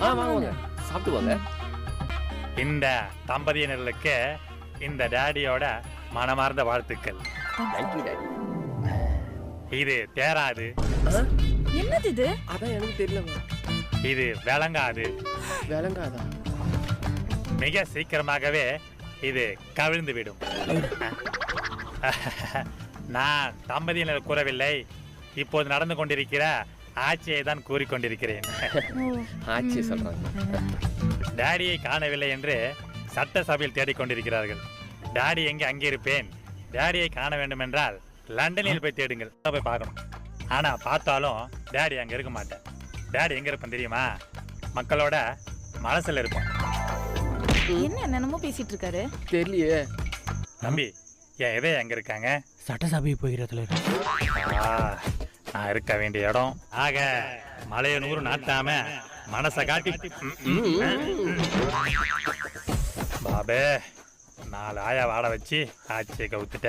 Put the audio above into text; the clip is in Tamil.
வாங்க வாங்க சாப்பிட்டு வாங்க. இந்த தம்பதியினர்களுக்கு இந்த டாடியோட மனமார்ந்த வாழ்த்துக்கள். Thank you daddy. இது தேராது, என்னது இது? அதான் எனக்கு தெரியலமா. இது விளங்காது, விளங்காதா? மிக சீக்கிரமாகவே இது கவிழ்ந்து விடும். நான் தம்பதியினர் கூறவில்லை, இப்போது நடந்து கொண்டிருக்கிற ஆட்சியை தான் கூறிக்கொண்டிருக்கிறேன். ஆட்சி சொல்றாங்க. டாடியை காணவில்லை என்று சட்டசபையில் தேடிக்கொண்டிருக்கிறார்கள். டாடி எங்கே அங்கே இருப்பேன். டாடியை காண வேண்டும் என்றால் லண்டனில் போய் தேடுங்கள், போய் பார்க்கணும். ஆனா பார்த்தாலும் டாடி அங்க இருக்க மாட்டேன். டாடி எங்க இருப்பேன் தெரியுமா? மக்களோட மனசுல இருப்பேன். என்ன என்னமோ பேசிட்டு இருக்காரு? தெரியலையே. தம்பி, என் இதே எங்க இருக்காங்க? சட்டசபை போகிறதுல நான் இருக்க வேண்டிய இடம். ஆக மலைய 100 நாட்டாம மனசை காட்டி பாபே 4 ஆயா வாட வச்சு ஆட்சியை கவுத்துட்ட.